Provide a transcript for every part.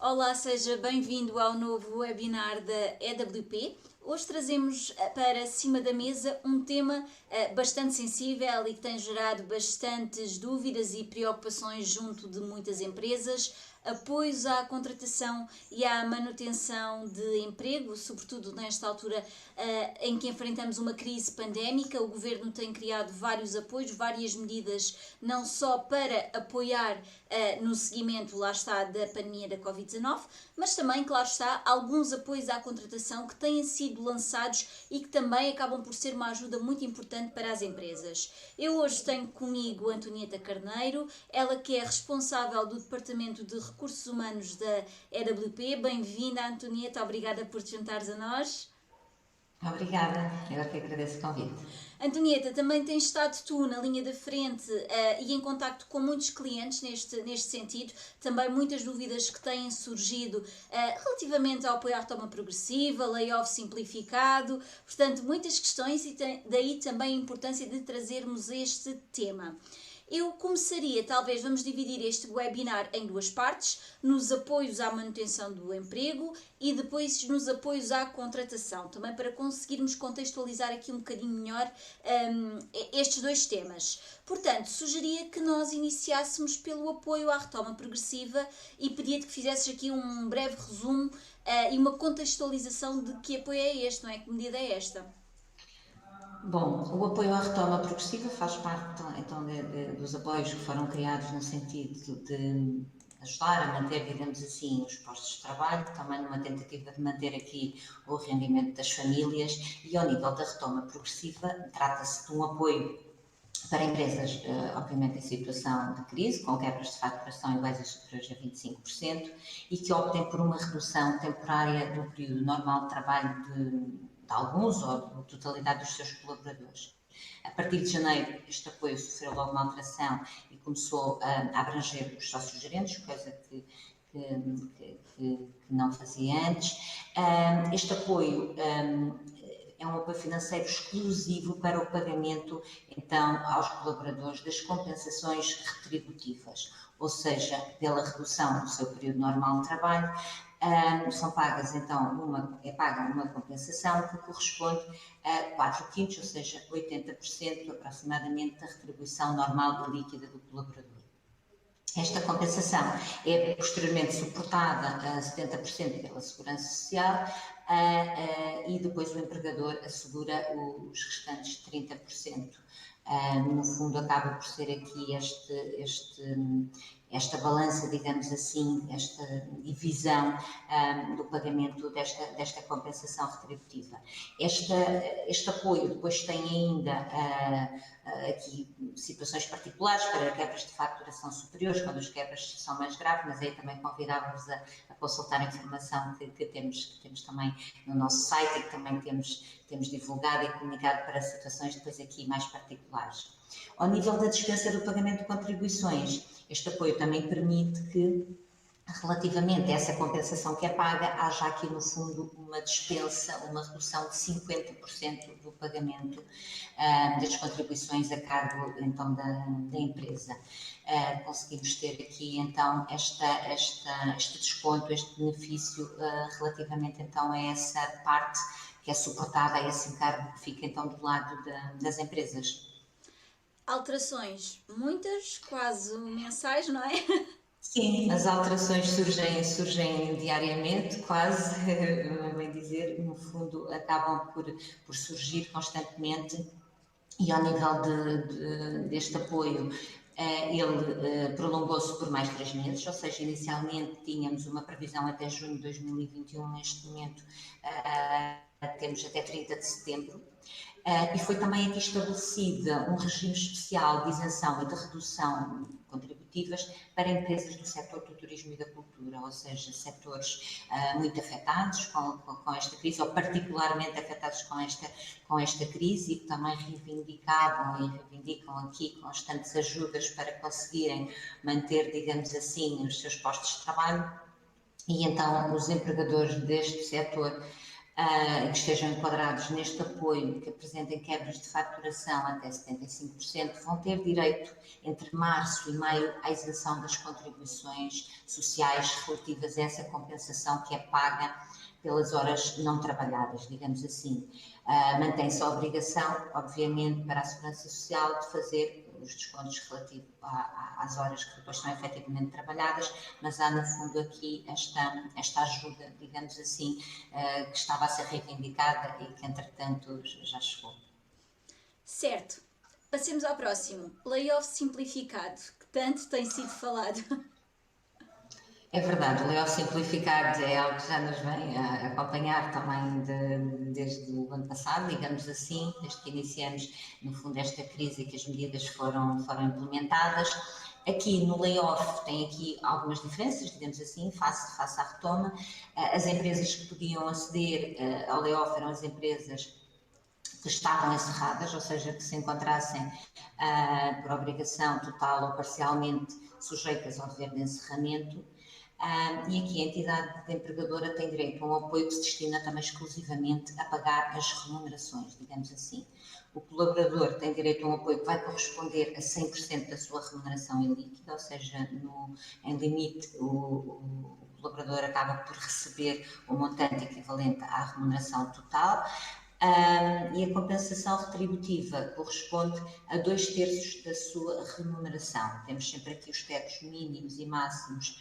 Olá, seja bem-vindo ao novo webinar da EWP. Hoje trazemos para cima da mesa um tema bastante sensível e que tem gerado bastantes dúvidas e preocupações junto de muitas empresas: apoios à contratação e à manutenção de emprego, sobretudo nesta altura em que enfrentamos uma crise pandémica. O Governo tem criado vários apoios, várias medidas, não só para apoiar no seguimento, lá está, da pandemia da Covid-19, mas também, claro está, alguns apoios à contratação que têm sido lançados e que também acabam por ser uma ajuda muito importante para as empresas. Eu hoje tenho comigo Antonieta Carneiro, ela que é responsável do Departamento de Recursos Humanos da EWP. Bem-vinda, Antonieta, obrigada por te juntares a nós. Obrigada, eu que agradeço o convite. Antonieta, também tens estado tu na linha da frente e em contacto com muitos clientes neste sentido, também muitas dúvidas que têm surgido relativamente ao apoio à retoma progressiva, layoff simplificado, portanto muitas questões e daí também a importância de trazermos este tema. Eu começaria, talvez, vamos dividir este webinar em duas partes, nos apoios à manutenção do emprego e depois nos apoios à contratação, também para conseguirmos contextualizar aqui um bocadinho melhor estes dois temas. Portanto, sugeria que nós iniciássemos pelo apoio à retoma progressiva e pedia-te que fizesses aqui um breve resumo e uma contextualização de que apoio é este, não é? Que medida é esta? Bom, o apoio à retoma progressiva faz parte então dos apoios que foram criados no sentido de ajudar a manter, digamos assim, os postos de trabalho, também numa tentativa de manter aqui o rendimento das famílias e ao nível da retoma progressiva trata-se de um apoio para empresas, obviamente, em situação de crise, com quebras de faturação iguais ou superiores a 25%, e que optem por uma redução temporária do período normal de trabalho de alguns ou da totalidade dos seus colaboradores. A partir de janeiro, este apoio sofreu logo uma alteração e começou a abranger os sócios gerentes, coisa que não fazia antes. Este apoio é um apoio financeiro exclusivo para o pagamento, então, aos colaboradores das compensações retributivas, ou seja, pela redução do seu período normal de trabalho, são pagas, então, é paga uma compensação que corresponde a 4 quintos, ou seja, 80% aproximadamente da retribuição normal e líquida do colaborador. Esta compensação é posteriormente suportada a 70% pela Segurança Social e depois o empregador assegura os restantes 30%. No fundo, acaba por ser aqui esta balança, digamos assim, esta divisão do pagamento desta compensação retributiva. Este apoio depois tem ainda aqui situações particulares para quebras de faturação superiores, quando as quebras são mais graves, mas aí também convidávamos a consultar a informação que temos também no nosso site e que também temos divulgado e comunicado para situações depois aqui mais particulares. Ao nível da dispensa do pagamento de contribuições, este apoio também permite que, relativamente a essa compensação que é paga, haja aqui no fundo uma dispensa, uma redução de 50% do pagamento das contribuições a cargo então da empresa. Conseguimos ter aqui então este desconto, este benefício relativamente então a essa parte que é suportada, a esse encargo que fica então do lado das empresas. Alterações, muitas, quase mensais, não é? Sim, as alterações surgem diariamente, quase, bem dizer, no fundo acabam por surgir constantemente e ao nível deste apoio ele prolongou-se por mais 3 meses, ou seja, inicialmente tínhamos uma previsão até junho de 2021, neste momento temos até 30 de setembro, e foi também aqui estabelecida um regime especial de isenção e de redução contributivas para empresas do setor do turismo e da cultura, ou seja, setores muito afetados com esta crise, ou particularmente afetados com esta crise, e que também reivindicavam e reivindicam aqui constantes ajudas para conseguirem manter, digamos assim, os seus postos de trabalho. E então os empregadores deste setor que estejam enquadrados neste apoio, que apresentem quebras de faturação até 75%, vão ter direito, entre março e maio, à isenção das contribuições sociais relativas a essa compensação que é paga pelas horas não trabalhadas, digamos assim. Mantém-se a obrigação, obviamente, para a Segurança Social de fazer os descontos relativos às horas que depois são efetivamente trabalhadas, mas há no fundo aqui esta ajuda, digamos assim, que estava a ser reivindicada e que entretanto já chegou. Certo. Passemos ao próximo. Layoff simplificado, que tanto tem sido falado. É verdade, o layoff simplificado é algo que já nos vem a acompanhar também desde o ano passado, digamos assim, desde que iniciamos, no fundo, esta crise e que as medidas foram implementadas. Aqui no layoff tem aqui algumas diferenças, digamos assim, face à retoma. As empresas que podiam aceder ao layoff eram as empresas que estavam encerradas, ou seja, que se encontrassem por obrigação total ou parcialmente sujeitas ao dever de encerramento. E aqui a entidade empregadora tem direito a um apoio que se destina também exclusivamente a pagar as remunerações, digamos assim. O colaborador tem direito a um apoio que vai corresponder a 100% da sua remuneração em líquido, ou seja, em limite o colaborador acaba por receber o montante equivalente à remuneração total. E a compensação retributiva corresponde a 2/3 da sua remuneração. Temos sempre aqui os tetos mínimos e máximos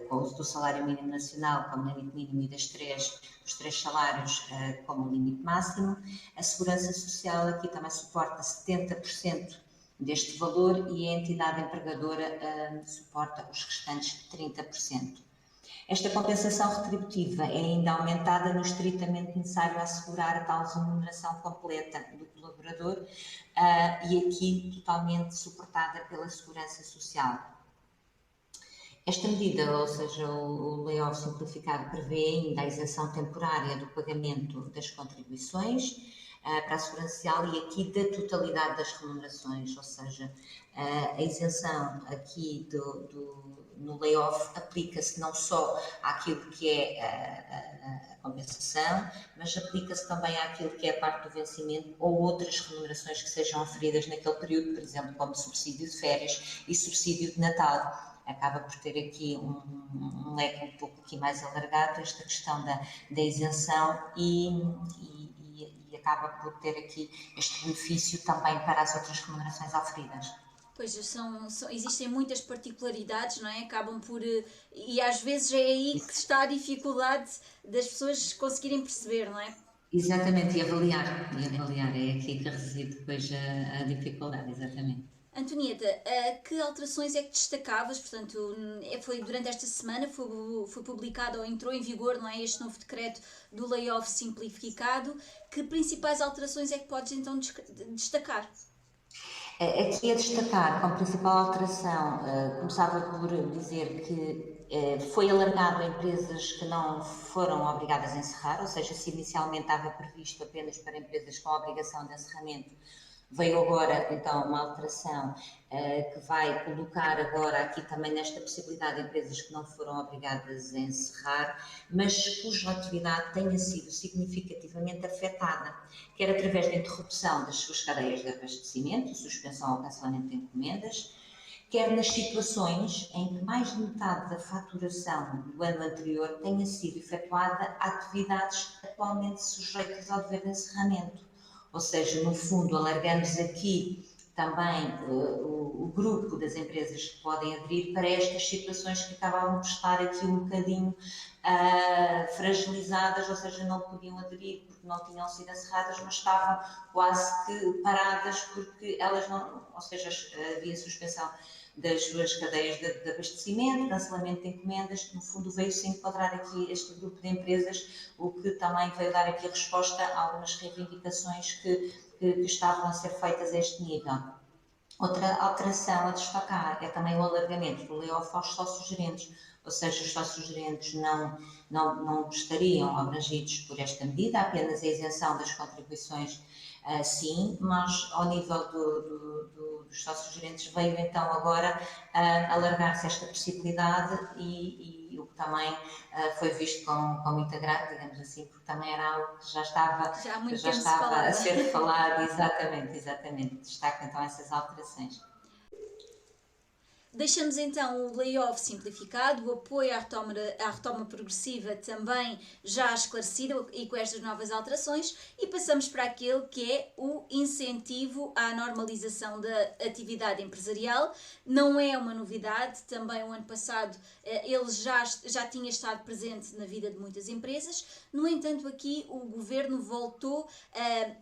com o do salário mínimo nacional como limite mínimo e dos três salários como limite máximo. A Segurança Social aqui também suporta 70% deste valor e a entidade empregadora suporta os restantes 30%. Esta compensação retributiva é ainda aumentada no estritamente necessário assegurar a tal remuneração completa do colaborador e aqui totalmente suportada pela Segurança Social. Esta medida, ou seja, o layoff simplificado, prevê ainda a isenção temporária do pagamento das contribuições para a Segurança Social e aqui da totalidade das remunerações, ou seja, a isenção aqui no layoff aplica-se não só àquilo que é a compensação, mas aplica-se também àquilo que é a parte do vencimento ou outras remunerações que sejam oferidas naquele período, por exemplo, como subsídio de férias e subsídio de Natal. Acaba por ter aqui um leque um pouco aqui mais alargado, esta questão da isenção e acaba por ter aqui este benefício também para as outras remunerações oferidas. Pois existem muitas particularidades, não é? Acabam por. E às vezes é aí que está a dificuldade das pessoas conseguirem perceber, não é? Exatamente, e avaliar. É aqui que reside depois a dificuldade, exatamente. Antonieta, que alterações é que destacavas? Portanto, foi durante esta semana foi publicado ou entrou em vigor, não é, este novo decreto do layoff simplificado. Que principais alterações é que podes então destacar? Aqui a destacar, como principal alteração, começava por dizer que foi alargado a empresas que não foram obrigadas a encerrar, ou seja, se inicialmente estava previsto apenas para empresas com obrigação de encerramento, veio agora então uma alteração que vai colocar agora aqui também nesta possibilidade de empresas que não foram obrigadas a encerrar, mas cuja atividade tenha sido significativamente afetada, quer através da interrupção das suas cadeias de abastecimento, suspensão ou cancelamento de encomendas, quer nas situações em que mais de metade da faturação do ano anterior tenha sido efetuada a atividades atualmente sujeitas ao dever de encerramento. Ou seja, no fundo, alargamos aqui também o grupo das empresas que podem aderir para estas situações que acabavam de estar aqui um bocadinho fragilizadas, ou seja, não podiam aderir porque não tinham sido encerradas, mas estavam quase que paradas porque elas não, ou seja, havia suspensão das suas cadeias de abastecimento, cancelamento de encomendas, no fundo veio-se enquadrar aqui este grupo de empresas, o que também veio dar aqui a resposta a algumas reivindicações que estavam a ser feitas a este nível. Outra alteração a destacar é também o alargamento do layoff aos sócios-gerentes, ou seja, os sócios-gerentes não estariam abrangidos por esta medida, apenas a isenção das contribuições sim, mas ao nível dos sócios gerentes veio então agora alargar-se esta possibilidade e o que também foi visto com muito agrado, digamos assim, porque também era algo que Já há muito já tempo se estava a falava. ser falado, exatamente, destaca então essas alterações. Deixamos então o layoff simplificado, o apoio à retoma progressiva também já esclarecido e com estas novas alterações, e passamos para aquele que é o incentivo à normalização da atividade empresarial. Não é uma novidade, também o ano passado ele já tinha estado presente na vida de muitas empresas. No entanto, aqui o governo voltou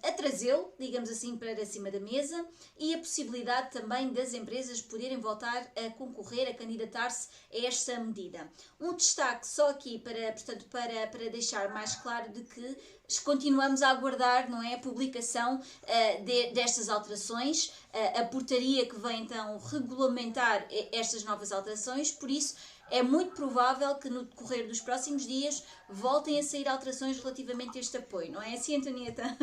a trazê-lo, digamos assim, para cima da mesa, e a possibilidade também das empresas poderem voltar a concorrer, a candidatar-se a esta medida. Um destaque só aqui portanto, para deixar mais claro de que continuamos a aguardar, não é, a publicação destas alterações, a portaria que vem então regulamentar estas novas alterações, por isso é muito provável que no decorrer dos próximos dias voltem a sair alterações relativamente a este apoio, não é assim, Antonieta?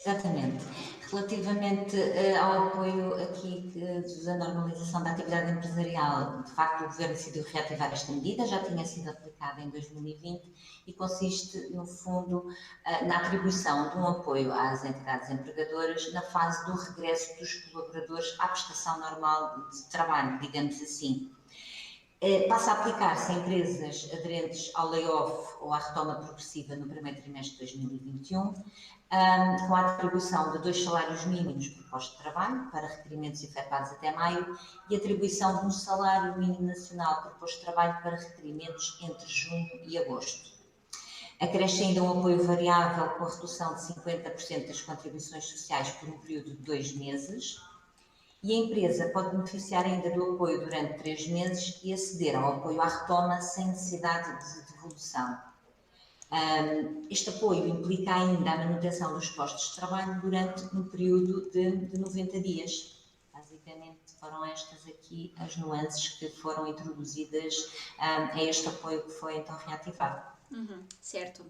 Exatamente. Relativamente ao apoio aqui da normalização da atividade empresarial, de facto o Governo decidiu reativar esta medida, já tinha sido aplicada em 2020 e consiste, no fundo, na atribuição de um apoio às entidades empregadoras na fase do regresso dos colaboradores à prestação normal de trabalho, digamos assim. Passa a aplicar-se a empresas aderentes ao layoff ou à retoma progressiva no primeiro trimestre de 2021, com a atribuição de 2 salários mínimos por posto de trabalho para requerimentos efetuados até maio e atribuição de um salário mínimo nacional por posto de trabalho para requerimentos entre junho e agosto. Acresce ainda um apoio variável com a redução de 50% das contribuições sociais por um período de 2 meses. E a empresa pode beneficiar ainda do apoio durante 3 meses e aceder ao apoio à retoma sem necessidade de devolução. Este apoio implica ainda a manutenção dos postos de trabalho durante um período de 90 dias. Basicamente foram estas aqui as nuances que foram introduzidas a este apoio que foi então reativado. Certo.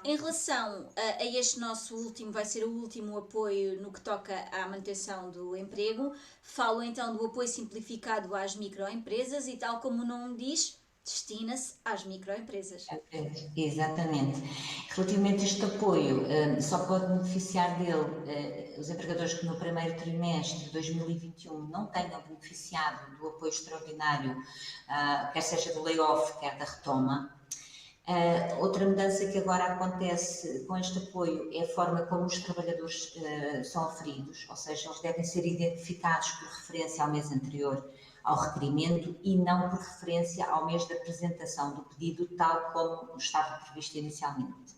Em relação a este nosso último, vai ser o último apoio no que toca à manutenção do emprego, falo então do apoio simplificado às microempresas e, tal como o nome diz, destina-se às microempresas. Exatamente. Relativamente a este apoio, só pode beneficiar dele os empregadores que no primeiro trimestre de 2021 não tenham beneficiado do apoio extraordinário, quer seja do layoff, quer da retoma. Outra mudança que agora acontece com este apoio é a forma como os trabalhadores são aferidos, ou seja, eles devem ser identificados por referência ao mês anterior ao requerimento e não por referência ao mês de apresentação do pedido, tal como estava previsto inicialmente.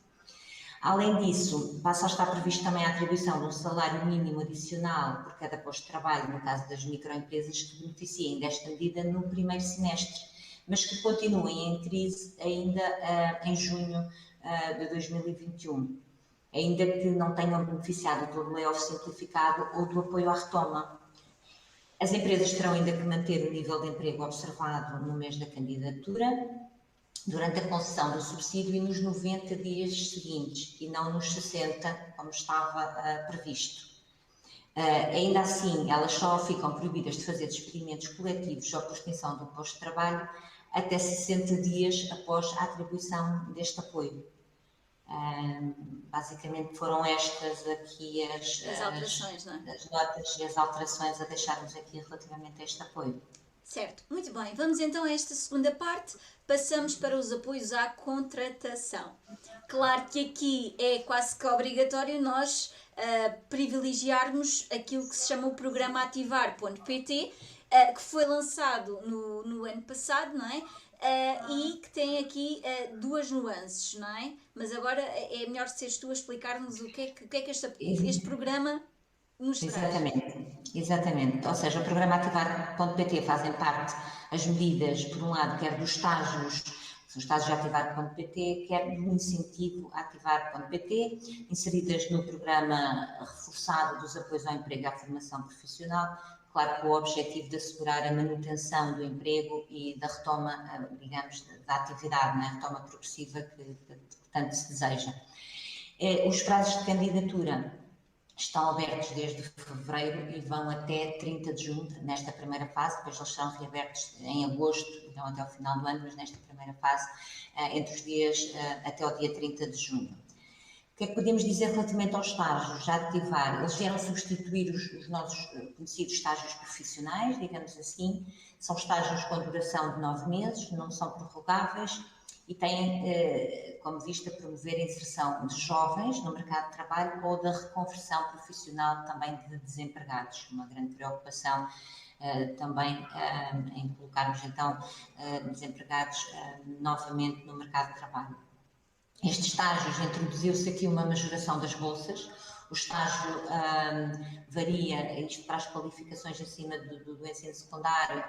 Além disso, passa a estar previsto também a atribuição de um salário mínimo adicional por cada posto de trabalho, no caso das microempresas que beneficiem desta medida no primeiro semestre, mas que continuem em crise ainda em junho de 2021, ainda que não tenham beneficiado do layoff simplificado ou do apoio à retoma. As empresas terão ainda que manter o nível de emprego observado no mês da candidatura, durante a concessão do subsídio e nos 90 dias seguintes, e não nos 60, como estava previsto. Ainda assim, elas só ficam proibidas de fazer despedimentos coletivos ou por extinção do posto de trabalho até 60 dias após a atribuição deste apoio. Basicamente foram estas aqui As alterações, não é? as notas e as alterações a deixarmos aqui relativamente a este apoio. Certo, muito bem. Vamos então a esta segunda parte. Passamos para os apoios à contratação. Claro que aqui é quase que obrigatório nós privilegiarmos aquilo que se chama o programa Ativar.pt, que foi lançado no ano passado, não é? E que tem aqui duas nuances, não é? Mas agora é melhor seres tu a explicar-nos o que é que este programa nos traz. Exatamente. Ou seja, o programa Ativar.pt fazem parte as medidas, por um lado, quer dos estágios, são estágios de Ativar.pt, quer do incentivo Ativar.pt, inseridas no programa reforçado dos apoios ao emprego e à formação profissional, claro, com o objetivo de assegurar a manutenção do emprego e da retoma, digamos, da atividade, né? A retoma progressiva que tanto se deseja. Os prazos de candidatura estão abertos desde fevereiro e vão até 30 de junho, nesta primeira fase, depois eles serão reabertos em agosto, então até o final do ano, mas nesta primeira fase, entre os dias, até o dia 30 de junho. O que é que podemos dizer relativamente aos estágios? Já ativar, eles vieram substituir os nossos conhecidos estágios profissionais, digamos assim, são estágios com duração de 9 meses, não são prorrogáveis, e têm como vista promover a inserção de jovens no mercado de trabalho ou da reconversão profissional também de desempregados. Uma grande preocupação também em colocarmos então desempregados novamente no mercado de trabalho. Estes estágios, introduziu-se aqui uma majoração das bolsas. O estágio varia, isto para as qualificações acima do ensino secundário,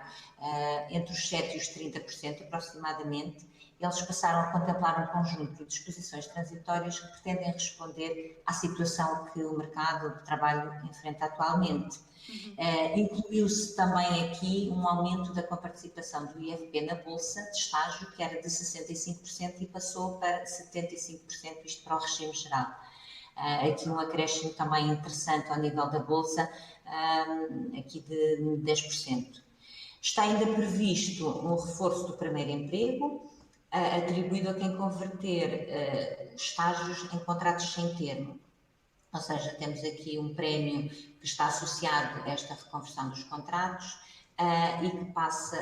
entre os 7% e os 30% aproximadamente. Eles passaram a contemplar um conjunto de disposições transitórias que pretendem responder à situação que o mercado de trabalho enfrenta atualmente. Incluiu-se também aqui um aumento da comparticipação do IFP na bolsa de estágio, que era de 65% e passou para 75%, isto para o regime geral. Aqui um acréscimo também interessante ao nível da bolsa, aqui de 10%. Está ainda previsto um reforço do primeiro emprego, atribuído a quem converter estágios em contratos sem termo. Ou seja, temos aqui um prémio que está associado a esta reconversão dos contratos e que passa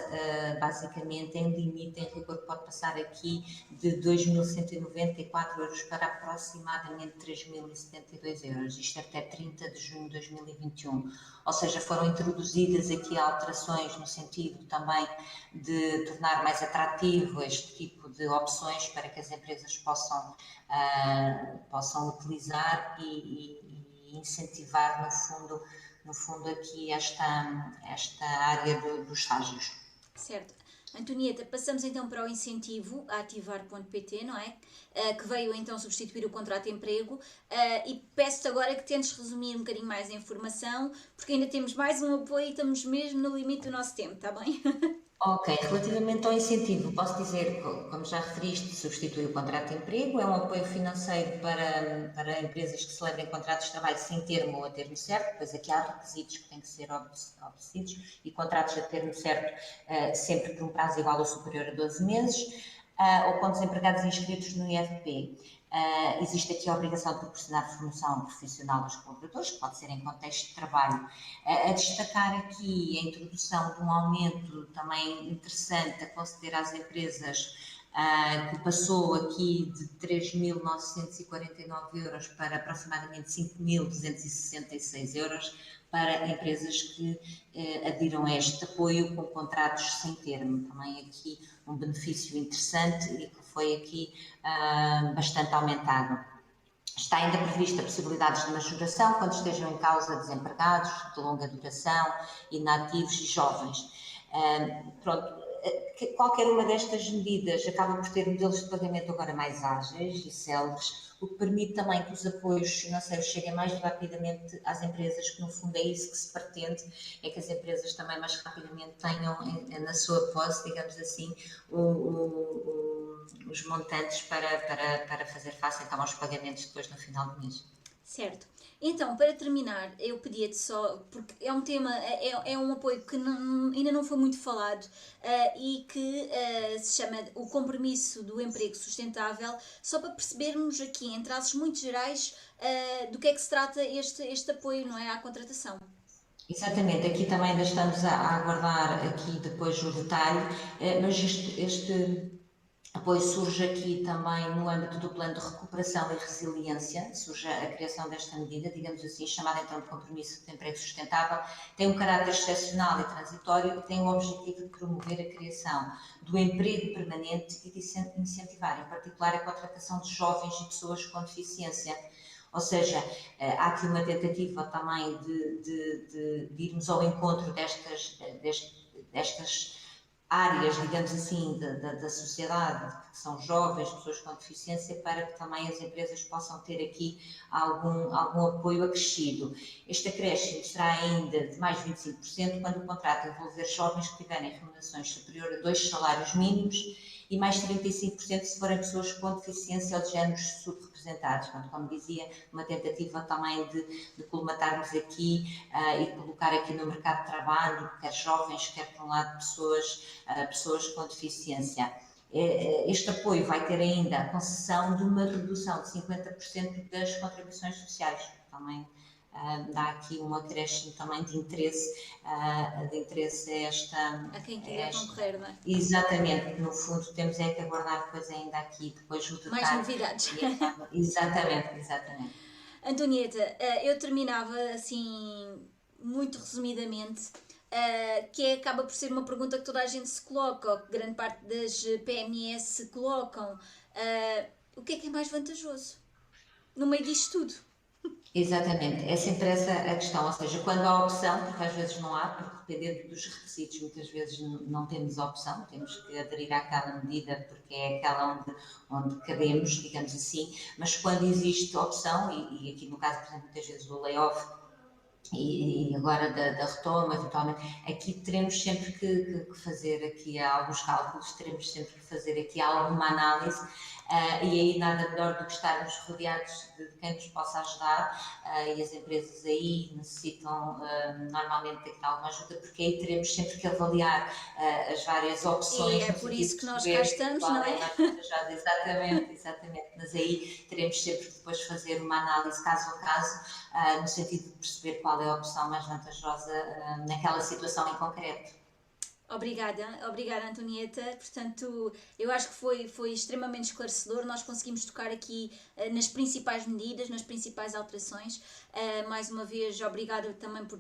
basicamente em limite, em rigor, pode passar aqui de 2.194 euros para aproximadamente 3.072 euros, isto até 30 de junho de 2021. Ou seja, foram introduzidas aqui alterações no sentido também de tornar mais atrativo este tipo de opções para que as empresas possam utilizar e incentivar, no fundo aqui esta área dos estágios. Certo. Antonieta, passamos então para o incentivo a ativar.pt, não é? Que veio então substituir o contrato de emprego e peço-te agora que tentes resumir um bocadinho mais a informação, porque ainda temos mais um apoio e estamos mesmo no limite do nosso tempo, está bem? Ok, relativamente ao incentivo, posso dizer, como já referiste, substitui o contrato de emprego, é um apoio financeiro para empresas que celebrem contratos de trabalho sem termo ou a termo certo, pois aqui há requisitos que têm que ser obedecidos e contratos a termo certo sempre por um prazo igual ou superior a 12 meses, ou com desempregados inscritos no IFP. Existe aqui a obrigação de proporcionar formação profissional aos colaboradores, que pode ser em contexto de trabalho. A destacar aqui a introdução de um aumento também interessante a conceder às empresas, que passou aqui de 3.949 euros para aproximadamente 5.266 euros para empresas que adiram a este apoio com contratos sem termo. Também aqui um benefício interessante e que foi aqui bastante aumentado. Está ainda prevista possibilidades de majoração quando estejam em causa desempregados, de longa duração, inativos e jovens. Pronto, qualquer uma destas medidas acaba por ter modelos de pagamento agora mais ágeis e céleres, o que permite também que os apoios financeiros cheguem mais rapidamente às empresas, que no fundo é isso que se pretende, é que as empresas também mais rapidamente tenham na sua posse, digamos assim, os montantes para fazer face então aos pagamentos depois no final do mês. Certo. Então, para terminar, eu pedia-te só, porque é um tema, é um apoio que ainda não foi muito falado e que se chama o compromisso do emprego sustentável, só para percebermos aqui, em traços muito gerais, do que é que se trata este apoio, não é, à contratação. Exatamente, aqui também ainda estamos a aguardar aqui depois o detalhe, mas este apoio surge aqui também no âmbito do plano de recuperação e resiliência, surge a criação desta medida, digamos assim, chamada então de compromisso de emprego sustentável, tem um caráter excepcional e transitório e tem o objetivo de promover a criação do emprego permanente e de incentivar, em particular, a contratação de jovens e pessoas com deficiência. Ou seja, há aqui uma tentativa também de irmos ao encontro destas áreas, digamos assim, da sociedade, que são jovens, pessoas com deficiência, para que também as empresas possam ter aqui algum apoio acrescido. Este acréscimo será ainda de mais de 25% quando o contrato envolver jovens que tiverem remunerações superiores a 2 salários mínimos e mais 35% se forem pessoas com deficiência ou de géneros subrepresentados. Portanto, como dizia, uma tentativa também de colmatarmos aqui e de colocar aqui no mercado de trabalho, quer jovens, quer por um lado pessoas com deficiência. Este apoio vai ter ainda a concessão de uma redução de 50% das contribuições sociais. Também dá aqui um acréscimo também de interesse a esta... A quem queira concorrer, não é? Exatamente, no fundo temos é que aguardar depois ainda aqui, depois o detalhe. Mais novidades. Exatamente. Antonieta, eu terminava assim, muito resumidamente, que acaba por ser uma pergunta que toda a gente se coloca, ou que grande parte das PMEs se colocam. O que é mais vantajoso no meio disto tudo? Exatamente, é sempre essa a questão, ou seja, quando há opção, porque às vezes não há, porque dependendo dos requisitos muitas vezes não temos opção, temos que aderir àquela medida porque é aquela onde cabemos, digamos assim, mas quando existe opção, e aqui no caso, por exemplo, muitas vezes do layoff, e agora da retoma, eventualmente, aqui teremos sempre que fazer aqui alguns cálculos, teremos sempre que fazer aqui alguma análise e aí nada melhor do que estarmos rodeados de quem nos possa ajudar e as empresas aí necessitam normalmente de alguma ajuda, porque aí teremos sempre que avaliar as várias opções. E é por isso que nós cá estamos, não é? Exatamente, mas aí teremos sempre que depois fazer uma análise caso a caso, no sentido de perceber qual é a opção mais vantajosa naquela situação em concreto. Obrigada, Antonieta. Portanto, eu acho que foi extremamente esclarecedor. Nós conseguimos tocar aqui nas principais medidas, nas principais alterações. Mais uma vez, obrigada também por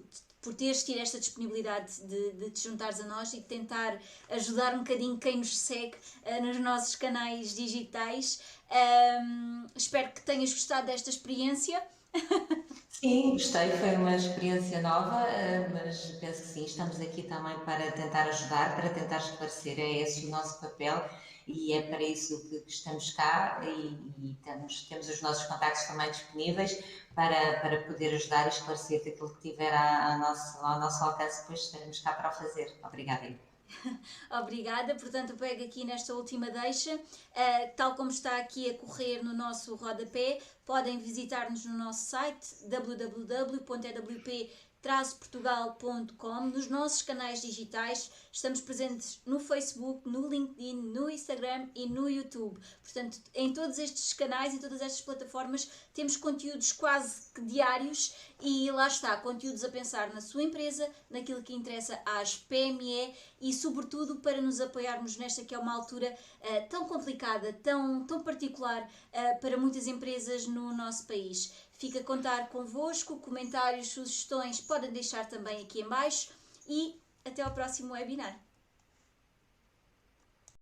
teres tido esta disponibilidade de te juntares a nós e de tentar ajudar um bocadinho quem nos segue nos nossos canais digitais. Espero que tenhas gostado desta experiência. Sim, gostei, foi uma experiência nova, mas penso que sim, estamos aqui também para tentar ajudar, para tentar esclarecer, é esse o nosso papel e é para isso que estamos cá e temos os nossos contactos também disponíveis para poder ajudar e esclarecer aquilo que tiver ao nosso alcance, depois estaremos cá para o fazer. Obrigada. Obrigada, portanto pego aqui nesta última deixa, tal como está aqui a correr no nosso rodapé, podem visitar-nos no nosso site www.ewp-portugal.com, nos nossos canais digitais, estamos presentes no Facebook, no LinkedIn, no Instagram e no YouTube. Portanto, em todos estes canais, em todas estas plataformas, temos conteúdos quase que diários e lá está, conteúdos a pensar na sua empresa, naquilo que interessa às PME e sobretudo para nos apoiarmos nesta que é uma altura tão complicada, tão particular para muitas empresas no nosso país. Fica a contar convosco, comentários, sugestões podem deixar também aqui em baixo e até ao próximo webinar.